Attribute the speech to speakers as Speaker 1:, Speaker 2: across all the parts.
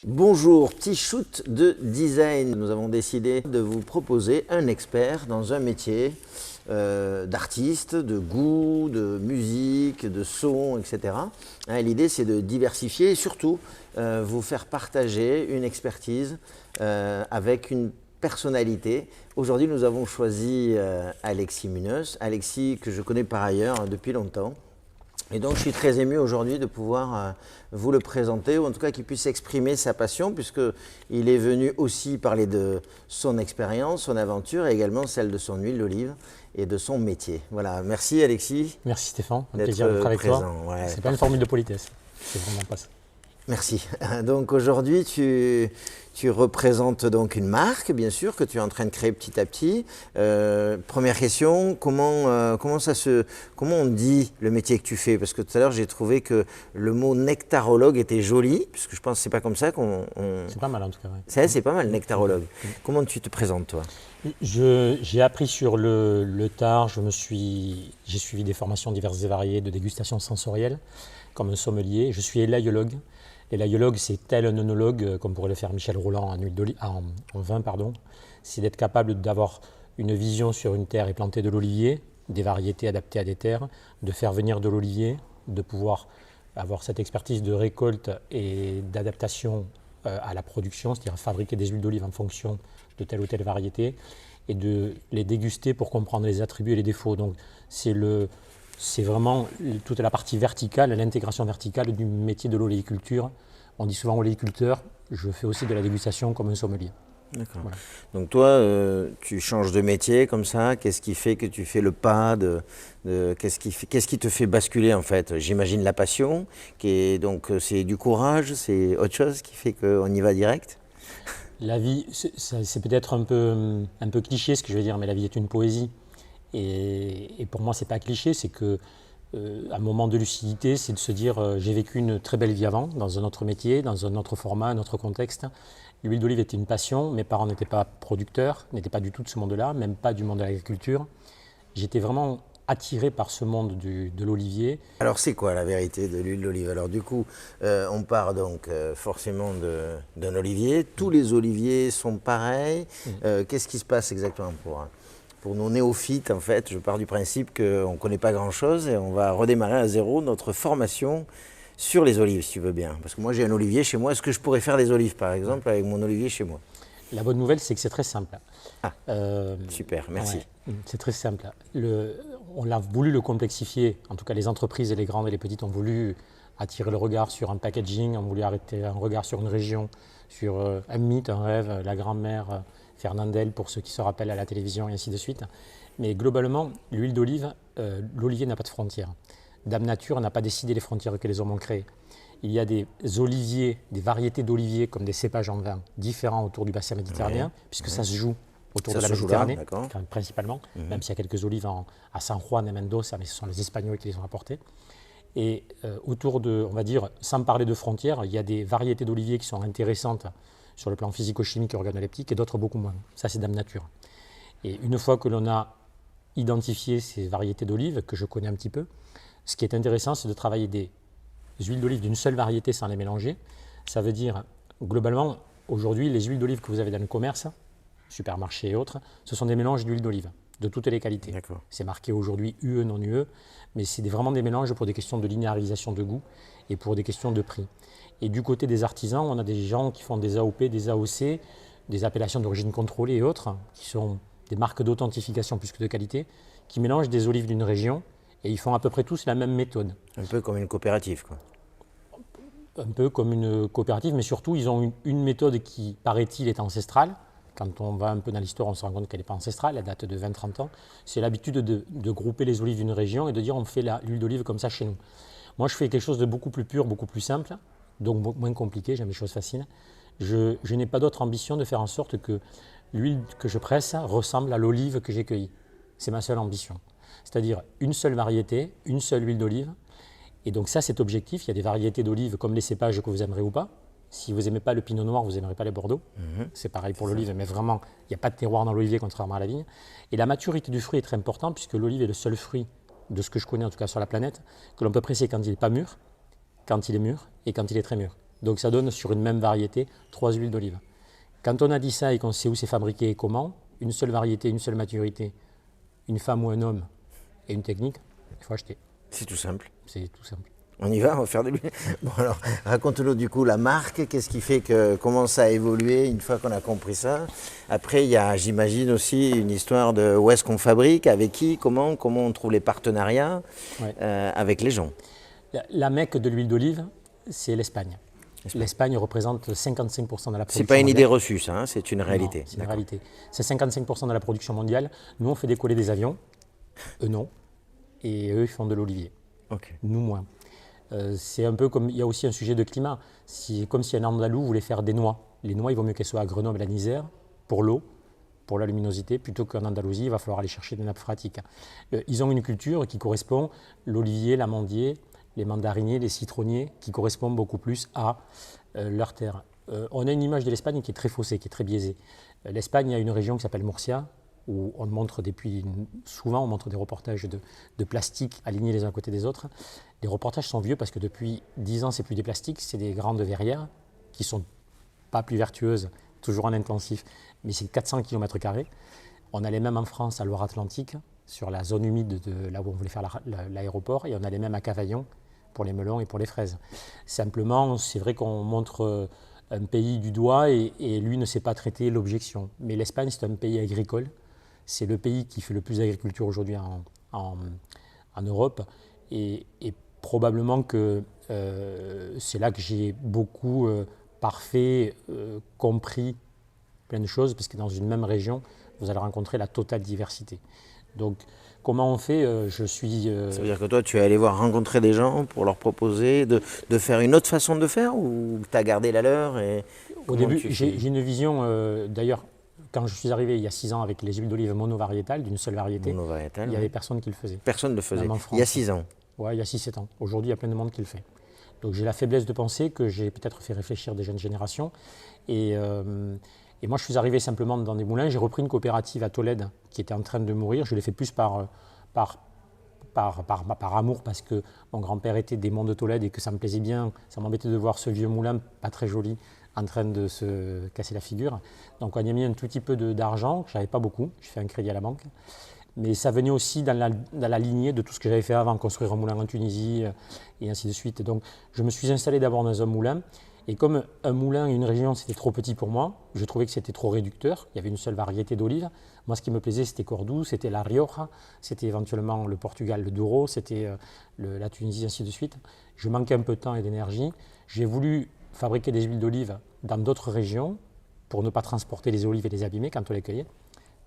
Speaker 1: Bonjour, petit shoot de design. Nous avons décidé de vous proposer un expert dans un métier d'artiste, de goût, de musique, de son, etc. L'idée, c'est de diversifier et surtout vous faire partager une expertise avec une personnalité. Aujourd'hui, nous avons choisi Alexis Munoz. Alexis, que je connais par ailleurs depuis longtemps. Et donc, je suis très ému aujourd'hui de pouvoir vous le présenter, ou en tout cas qu'il puisse exprimer sa passion, puisqu'il est venu aussi parler de son expérience, son aventure, et également celle de son huile d'olive et de son métier. Voilà, merci Alexis.
Speaker 2: Merci Stéphane, un plaisir d'être avec toi.
Speaker 1: Ouais,
Speaker 2: c'est pas une formule de politesse, c'est vraiment pas ça.
Speaker 1: Merci. Donc aujourd'hui, tu représentes donc une marque, bien sûr, que tu es en train de créer petit à petit. Première question, comment on dit le métier que tu fais? Parce que tout à l'heure, j'ai trouvé que le mot nectarologue était joli, puisque je pense que c'est pas comme ça qu'on…
Speaker 2: C'est pas mal en tout cas. Ouais.
Speaker 1: C'est pas mal, nectarologue. Comment tu te présentes, toi?
Speaker 2: J'ai appris sur le tard, j'ai suivi des formations diverses et variées de dégustation sensorielle, comme un sommelier. Je suis élaïologue. L'élaïologue, c'est tel un œnologue, comme pourrait le faire Michel Rolland en vin. C'est d'être capable d'avoir une vision sur une terre et planter de l'olivier, des variétés adaptées à des terres, de faire venir de l'olivier, de pouvoir avoir cette expertise de récolte et d'adaptation à la production, c'est-à-dire fabriquer des huiles d'olive en fonction de telle ou telle variété, et de les déguster pour comprendre les attributs et les défauts. Donc c'est vraiment toute la partie verticale, l'intégration verticale du métier de l'oléiculture. On dit souvent oléiculteur, je fais aussi de la dégustation comme un sommelier.
Speaker 1: D'accord. Voilà. Donc toi, tu changes de métier comme ça. Qu'est-ce qui fait que tu fais le pas qu'est-ce qui te fait basculer en fait? J'imagine la passion, donc c'est du courage, c'est autre chose qui fait qu'on y va direct?
Speaker 2: La vie, c'est peut-être un peu cliché ce que je veux dire, mais la vie est une poésie. Et pour moi, ce n'est pas cliché, c'est qu'un moment de lucidité, c'est de se dire j'ai vécu une très belle vie avant, dans un autre métier, dans un autre format, un autre contexte. L'huile d'olive était une passion, mes parents n'étaient pas producteurs, n'étaient pas du tout de ce monde-là, même pas du monde de l'agriculture. J'étais vraiment attiré par ce monde de l'olivier.
Speaker 1: Alors c'est quoi la vérité de l'huile d'olive? Alors du coup, on part donc forcément d'un olivier. Tous les oliviers sont pareils. Qu'est-ce qui se passe exactement pour nos néophytes, en fait? Je pars du principe qu'on ne connaît pas grand-chose et on va redémarrer à zéro notre formation sur les olives, si tu veux bien. Parce que moi, j'ai un olivier chez moi. Est-ce que je pourrais faire des olives, par exemple, avec mon olivier chez moi?
Speaker 2: La bonne nouvelle, c'est que c'est très simple.
Speaker 1: Super, merci.
Speaker 2: Ouais, c'est très simple. On a voulu le complexifier. En tout cas, les entreprises, et les grandes et les petites, ont voulu attirer le regard sur un packaging, ont voulu arrêter un regard sur une région, sur un mythe, un rêve, la grand-mère Fernandel, pour ceux qui se rappellent à la télévision, et ainsi de suite. Mais globalement, l'huile d'olive, l'olivier n'a pas de frontières. Dame Nature n'a pas décidé les frontières que les hommes ont créées. Il y a des oliviers, des variétés d'oliviers comme des cépages en vin différents autour du bassin méditerranéen, puisque ça se joue autour de la Méditerranée, principalement, même s'il y a quelques olives à San Juan et Mendoza, mais ce sont les Espagnols qui les ont apportées. Et autour de, on va dire, sans parler de frontières, il y a des variétés d'oliviers qui sont intéressantes sur le plan physico-chimique et organoleptique, et d'autres beaucoup moins. Ça, c'est Dame Nature. Et une fois que l'on a identifié ces variétés d'olives, que je connais un petit peu, ce qui est intéressant, c'est de travailler des huiles d'olive d'une seule variété sans les mélanger. Ça veut dire, globalement, aujourd'hui, les huiles d'olive que vous avez dans le commerce, supermarchés et autres, ce sont des mélanges d'huile d'olive, de toutes les qualités. C'est marqué aujourd'hui UE, non UE, mais c'est vraiment des mélanges pour des questions de linéarisation de goût et pour des questions de prix. Et du côté des artisans, on a des gens qui font des AOP, des AOC, des appellations d'origine contrôlée et autres, qui sont des marques d'authentification plus que de qualité, qui mélangent des olives d'une région et ils font à peu près tous la même méthode.
Speaker 1: Un peu comme une coopérative, quoi.
Speaker 2: Un peu comme une coopérative, mais surtout, ils ont une méthode qui, paraît-il, est ancestrale. Quand on va un peu dans l'histoire, on se rend compte qu'elle n'est pas ancestrale, elle date de 20-30 ans. C'est l'habitude de grouper les olives d'une région et de dire on fait l'huile d'olive comme ça chez nous. Moi, je fais quelque chose de beaucoup plus pur, beaucoup plus simple, donc moins compliqué, j'aime les choses faciles. Je n'ai pas d'autre ambition de faire en sorte que l'huile que je presse ressemble à l'olive que j'ai cueillie. C'est ma seule ambition. C'est-à-dire une seule variété, une seule huile d'olive. Et donc ça, c'est objectif. Il y a des variétés d'olives comme les cépages que vous aimerez ou pas. Si vous n'aimez pas le pinot noir, vous n'aimerez pas les bordeaux. C'est pareil pour l'olive, mais vraiment, il n'y a pas de terroir dans l'olivier, contrairement à la vigne. Et la maturité du fruit est très importante, puisque l'olive est le seul fruit, de ce que je connais en tout cas sur la planète, que l'on peut presser quand il n'est pas mûr, quand il est mûr et quand il est très mûr. Donc ça donne sur une même variété 3 huiles d'olive. Quand on a dit ça et qu'on sait où c'est fabriqué et comment, une seule variété, une seule maturité, une femme ou un homme et une technique, il faut acheter.
Speaker 1: C'est tout simple.
Speaker 2: C'est tout simple.
Speaker 1: On y va, on va faire de l'huile. Bon alors, raconte-nous du coup la marque, qu'est-ce qui fait que, comment ça a évolué une fois qu'on a compris ça. Après, il y a, j'imagine aussi, une histoire de où est-ce qu'on fabrique, avec qui, comment on trouve les partenariats avec les gens.
Speaker 2: La mecque de l'huile d'olive, c'est l'Espagne. L'Espagne représente 55% de la production.
Speaker 1: C'est pas une
Speaker 2: mondiale.
Speaker 1: idée reçue, ça, hein, c'est une réalité.
Speaker 2: Non, c'est une réalité. C'est 55% de la production mondiale. Nous, on fait décoller des avions, eux non, et eux, ils font de l'olivier.
Speaker 1: Okay.
Speaker 2: Nous, moins. C'est un peu comme, il y a aussi un sujet de climat. Comme si un Andalou voulait faire des noix. Les noix, il vaut mieux qu'elles soient à Grenoble et à Isère, pour l'eau, pour la luminosité, plutôt qu'en Andalousie, il va falloir aller chercher des nappes phréatiques. Ils ont une culture qui correspond, l'olivier, l'amandier, les mandariniers, les citronniers, qui correspondent beaucoup plus à leur terre. On a une image de l'Espagne qui est très faussée, qui est très biaisée. L'Espagne a une région qui s'appelle Murcia, où on montre souvent on montre des reportages de plastique alignés les uns à côté des autres. Les reportages sont vieux parce que depuis 10 ans, c'est plus des plastiques, c'est des grandes verrières qui sont pas plus vertueuses, toujours en intensif, mais c'est 400 km². On a les mêmes en France, à Loire-Atlantique, sur la zone humide de là où on voulait faire l'aéroport, et on a les mêmes à Cavaillon pour les melons et pour les fraises. Simplement, c'est vrai qu'on montre un pays du doigt et lui ne sait pas traiter l'objection. Mais l'Espagne, c'est un pays agricole. C'est le pays qui fait le plus d'agriculture aujourd'hui en Europe. Et probablement que c'est là que j'ai beaucoup parfait, compris plein de choses, parce que dans une même région, vous allez rencontrer la totale diversité. Donc, comment on fait Ça
Speaker 1: veut dire que toi, tu es allé rencontrer des gens pour leur proposer de faire une autre façon de faire, ou tu as gardé la leur
Speaker 2: Au début, j'ai une vision, d'ailleurs, quand je suis arrivé il y a 6 ans avec les huiles d'olive monovariétales, d'une seule variété, il n'y avait personne qui le faisait.
Speaker 1: Personne ne le faisait, il y a 6 ans.
Speaker 2: Oui, il y a 6-7 ans. Aujourd'hui, il y a plein de monde qui le fait. Donc j'ai la faiblesse de penser que j'ai peut-être fait réfléchir des jeunes générations. Et moi, je suis arrivé simplement dans des moulins. J'ai repris une coopérative à Tolède qui était en train de mourir. Je l'ai fait plus par amour, parce que mon grand-père était des monts de Tolède et que ça me plaisait bien. Ça m'embêtait de voir ce vieux moulin, pas très joli, en train de se casser la figure. Donc on y a mis un tout petit peu d'argent, je n'avais pas beaucoup, je fais un crédit à la banque. Mais ça venait aussi dans la lignée de tout ce que j'avais fait avant, construire un moulin en Tunisie et ainsi de suite. Donc je me suis installé d'abord dans un moulin. Et comme un moulin et une région, c'était trop petit pour moi, je trouvais que c'était trop réducteur. Il y avait une seule variété d'olives. Moi, ce qui me plaisait, c'était Cordoue, c'était la Rioja, c'était éventuellement le Portugal, le Douro, c'était la Tunisie, ainsi de suite. Je manquais un peu de temps et d'énergie. J'ai voulu fabriquer des huiles d'olive dans d'autres régions pour ne pas transporter les olives et les abîmer quand on les cueillait.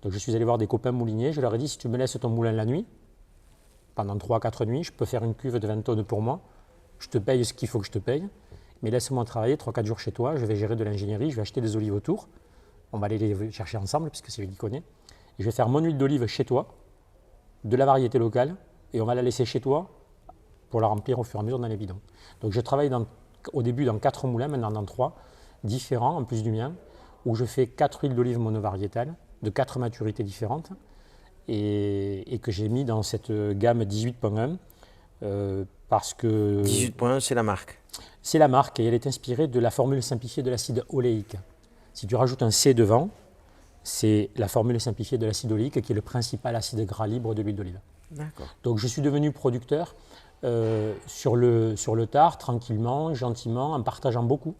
Speaker 2: Donc je suis allé voir des copains mouliniers. Je leur ai dit, si tu me laisses ton moulin la nuit, pendant 3-4 nuits, je peux faire une cuve de 20 tonnes pour moi. Je te paye ce qu'il faut que je te paye. Mais laisse-moi travailler 3-4 jours chez toi, je vais gérer de l'ingénierie, je vais acheter des olives autour. On va aller les chercher ensemble, puisque c'est lui qui connaît. Et je vais faire mon huile d'olive chez toi, de la variété locale, et on va la laisser chez toi pour la remplir au fur et à mesure dans les bidons. Donc je travaille au début dans 4 moulins, maintenant dans 3, différents, en plus du mien, où je fais 4 huiles d'olive monovariétales, de 4 maturités différentes, et que j'ai mis dans cette gamme 18.1, parce que...
Speaker 1: 18.1, c'est la marque.
Speaker 2: C'est la marque et elle est inspirée de la formule simplifiée de l'acide oléique. Si tu rajoutes un C devant, c'est la formule simplifiée de l'acide oléique qui est le principal acide gras libre de l'huile d'olive.
Speaker 1: D'accord.
Speaker 2: Donc je suis devenu producteur sur le tard, tranquillement, gentiment, en partageant beaucoup.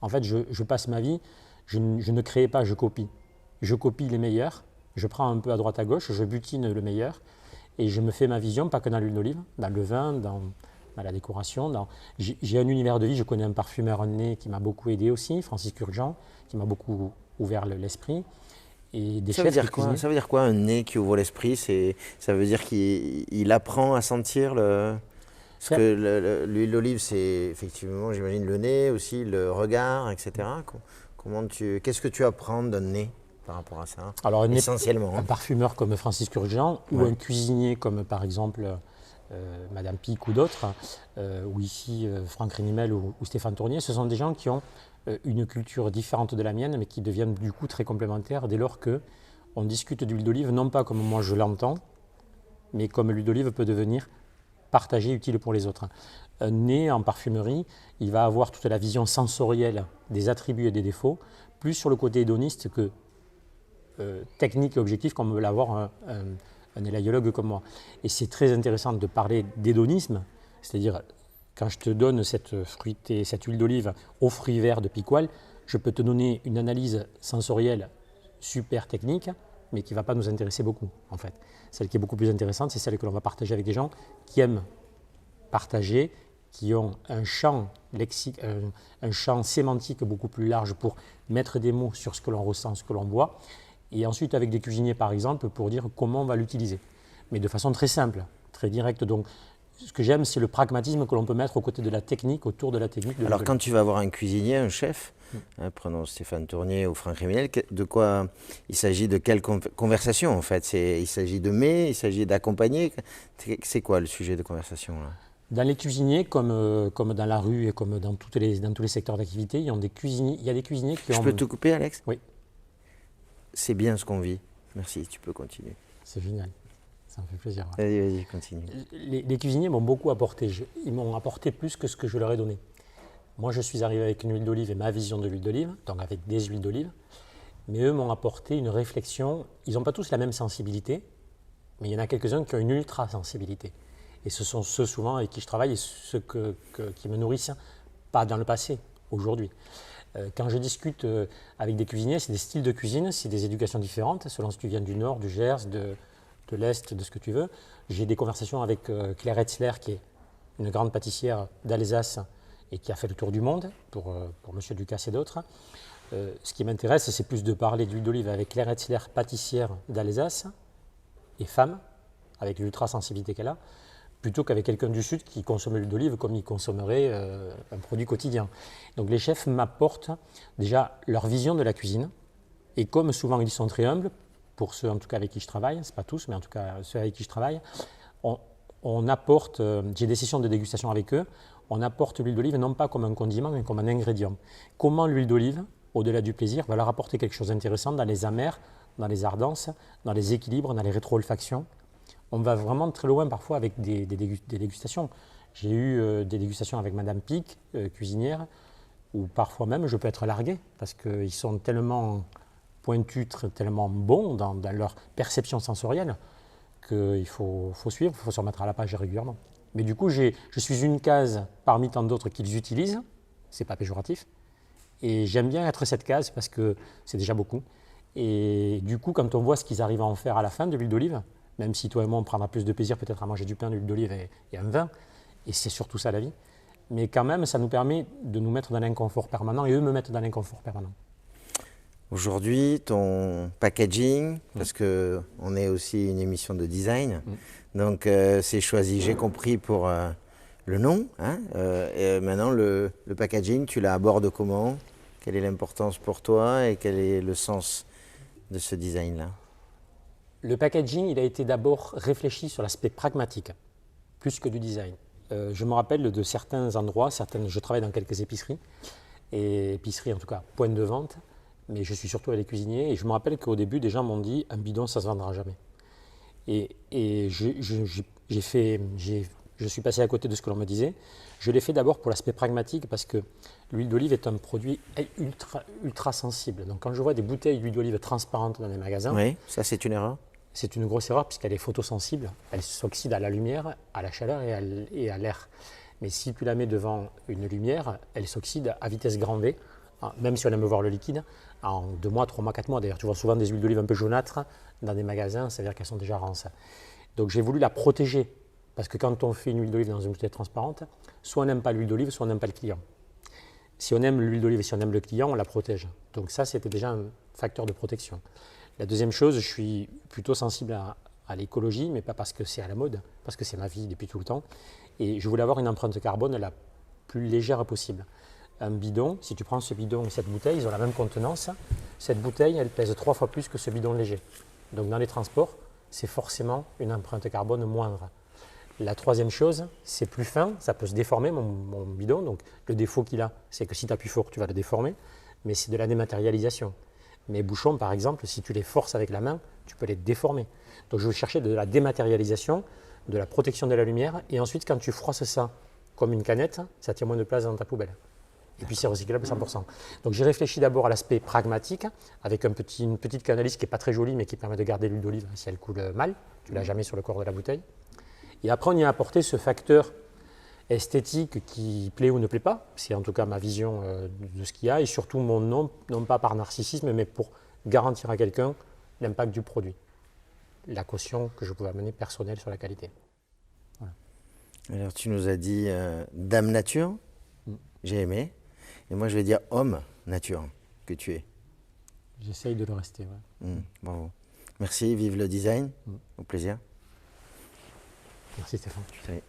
Speaker 2: En fait, je passe ma vie, je ne crée pas, je copie. Je copie les meilleurs, je prends un peu à droite à gauche, je butine le meilleur et je me fais ma vision, pas que dans l'huile d'olive, dans le vin, dans la décoration. J'ai un univers de vie, je connais un parfumeur nez qui m'a beaucoup aidé aussi, Francis Kurkdjian, qui m'a beaucoup ouvert l'esprit. Et des
Speaker 1: ça veut dire quoi? Ça veut dire quoi, un nez qui ouvre l'esprit? Ça veut dire qu'il apprend à sentir parce que l'huile d'olive, c'est effectivement, j'imagine, le nez aussi, le regard, etc. Qu'est-ce que tu apprends d'un nez par rapport à ça?
Speaker 2: Alors,
Speaker 1: essentiellement.
Speaker 2: Un parfumeur comme Francis Kurkdjian ou un cuisinier comme par exemple Madame Pic ou d'autres, ou ici Franck Rénimel ou Stéphane Tournier, ce sont des gens qui ont une culture différente de la mienne, mais qui deviennent du coup très complémentaires dès lors qu'on discute d'huile d'olive, non pas comme moi je l'entends, mais comme l'huile d'olive peut devenir partagée, utile pour les autres. Un nez en parfumerie, il va avoir toute la vision sensorielle des attributs et des défauts, plus sur le côté hédoniste que technique et objectif comme veut l'avoir un élaïologue comme moi. Et c'est très intéressant de parler d'hédonisme, c'est-à-dire quand je te donne cette huile d'olive aux fruits verts de Picoil, je peux te donner une analyse sensorielle super technique, mais qui ne va pas nous intéresser beaucoup en fait. Celle qui est beaucoup plus intéressante, c'est celle que l'on va partager avec des gens qui aiment partager, qui ont un champ lexique, un champ sémantique beaucoup plus large pour mettre des mots sur ce que l'on ressent, ce que l'on voit, et ensuite avec des cuisiniers par exemple pour dire comment on va l'utiliser, mais de façon très simple, très directe. Donc ce que j'aime, c'est le pragmatisme que l'on peut mettre aux côtés de la technique, autour de la technique.
Speaker 1: Alors quand tu vas voir un cuisinier, un chef, prenons Stéphane Tournier ou Franck Réminel, de quoi il s'agit, de quelle conversation en fait? Il s'agit de mets, il s'agit d'accompagner. C'est quoi le sujet de conversation là?
Speaker 2: Dans les cuisiniers, comme dans la rue et comme dans tous les secteurs d'activité, il y a des cuisiniers qui ont...
Speaker 1: Je peux te couper, Alex?
Speaker 2: Oui.
Speaker 1: C'est bien ce qu'on vit. Merci, tu peux continuer.
Speaker 2: C'est génial, ça me fait plaisir.
Speaker 1: Ouais. Vas-y, continue.
Speaker 2: Les cuisiniers m'ont beaucoup apporté. Ils m'ont apporté plus que ce que je leur ai donné. Moi, je suis arrivé avec une huile d'olive et ma vision de l'huile d'olive, donc avec des huiles d'olive. Mais eux m'ont apporté une réflexion. Ils n'ont pas tous la même sensibilité, mais il y en a quelques-uns qui ont une ultra-sensibilité. Et ce sont ceux souvent avec qui je travaille et ceux qui me nourrissent, pas dans le passé, aujourd'hui. Quand je discute avec des cuisiniers, c'est des styles de cuisine, c'est des éducations différentes, selon si tu viens du Nord, du Gers, de l'Est, de ce que tu veux. J'ai des conversations avec Claire Hetzler, qui est une grande pâtissière d'Alsace et qui a fait le tour du monde pour M. Ducasse et d'autres. Ce qui m'intéresse, c'est plus de parler d'huile d'olive avec Claire Hetzler, pâtissière d'Alsace et femme, avec l'ultra-sensibilité qu'elle a, plutôt qu'avec quelqu'un du Sud qui consomme l'huile d'olive comme il consommerait un produit quotidien. Donc les chefs m'apportent déjà leur vision de la cuisine, et comme souvent ils sont très humbles, pour ceux en tout cas avec qui je travaille, c'est pas tous, mais en tout cas ceux avec qui je travaille, on apporte, j'ai des sessions de dégustation avec eux, on apporte l'huile d'olive non pas comme un condiment, mais comme un ingrédient. Comment l'huile d'olive, au-delà du plaisir, va leur apporter quelque chose d'intéressant dans les amers, dans les ardences, dans les équilibres, dans les rétro-olfactions. On va vraiment très loin parfois avec des dégustations. J'ai eu des dégustations avec Madame Pic, cuisinière, où parfois même je peux être largué parce qu'ils sont tellement pointus, tellement bons dans leur perception sensorielle qu'il faut suivre, il faut se remettre à la page régulièrement. Mais du coup, je suis une case parmi tant d'autres qu'ils utilisent, c'est pas péjoratif, et j'aime bien être cette case parce que c'est déjà beaucoup. Et du coup, quand on voit ce qu'ils arrivent à en faire à la fin de l'huile d'olive, même si toi et moi on prendra plus de plaisir peut-être à manger du pain, d'huile d'olive et un vin, et c'est surtout ça la vie, mais quand même ça nous permet de nous mettre dans l'inconfort permanent et eux me mettent dans l'inconfort permanent.
Speaker 1: Aujourd'hui, ton packaging, parce qu'on est aussi une émission de design, donc c'est choisi, j'ai compris, pour le nom. Hein, et maintenant, le packaging, tu l'abordes comment? Quelle est l'importance pour toi et quel est le sens de ce design-là?
Speaker 2: Le packaging, il a été d'abord réfléchi sur l'aspect pragmatique, plus que du design. Je me rappelle de certains endroits, je travaille dans quelques épiceries, et épiceries en tout cas, point de vente, mais je suis surtout avec les cuisiniers, et je me rappelle qu'au début, des gens m'ont dit « un bidon, ça ne se vendra jamais ». Et je suis passé à côté de ce que l'on me disait. Je l'ai fait d'abord pour l'aspect pragmatique, parce que l'huile d'olive est un produit ultra sensible. Donc quand je vois des bouteilles d'huile d'olive transparentes dans les magasins,
Speaker 1: oui, ça c'est une erreur.
Speaker 2: C'est une grosse erreur puisqu'elle est photosensible, elle s'oxyde à la lumière, à la chaleur et à l'air. Mais si tu la mets devant une lumière, elle s'oxyde à vitesse grand V, même si on aime voir le liquide, en 2 mois, 3 mois, 4 mois. D'ailleurs, tu vois souvent des huiles d'olive un peu jaunâtres dans des magasins, ça veut dire qu'elles sont déjà rances. Donc j'ai voulu la protéger, parce que quand on fait une huile d'olive dans une bouteille transparente, soit on n'aime pas l'huile d'olive, soit on n'aime pas le client. Si on aime l'huile d'olive et si on aime le client, on la protège. Donc ça, c'était déjà un facteur de protection. La deuxième chose, je suis plutôt sensible à l'écologie, mais pas parce que c'est à la mode, parce que c'est ma vie depuis tout le temps. Et je voulais avoir une empreinte carbone la plus légère possible. Un bidon, si tu prends ce bidon et cette bouteille, ils ont la même contenance. Cette bouteille, elle pèse 3 fois plus que ce bidon léger. Donc dans les transports, c'est forcément une empreinte carbone moindre. La troisième chose, c'est plus fin, ça peut se déformer mon bidon. Donc le défaut qu'il a, c'est que si tu appuies fort, tu vas le déformer, mais c'est de la dématérialisation. Mes bouchons, par exemple, si tu les forces avec la main, tu peux les déformer. Donc je veux chercher de la dématérialisation, de la protection de la lumière, et ensuite quand tu froisses ça comme une canette, ça tient moins de place dans ta poubelle. Et puis c'est recyclable 100%. Donc j'ai réfléchi d'abord à l'aspect pragmatique, avec une petite canalise qui n'est pas très jolie, mais qui permet de garder l'huile d'olive si elle coule mal. Tu ne l'as jamais sur le corps de la bouteille. Et après, on y a apporté ce facteur esthétique qui plaît ou ne plaît pas. C'est en tout cas ma vision de ce qu'il y a. Et surtout mon nom, non pas par narcissisme, mais pour garantir à quelqu'un l'impact du produit. La caution que je pouvais amener personnelle sur la qualité. Voilà.
Speaker 1: Alors tu nous as dit Dame Nature, j'ai aimé. Et moi je vais dire Homme Nature, que tu es.
Speaker 2: J'essaye de le rester. Ouais.
Speaker 1: Bravo. Merci, vive le design. Au plaisir.
Speaker 2: Merci Stéphane.
Speaker 1: Salut.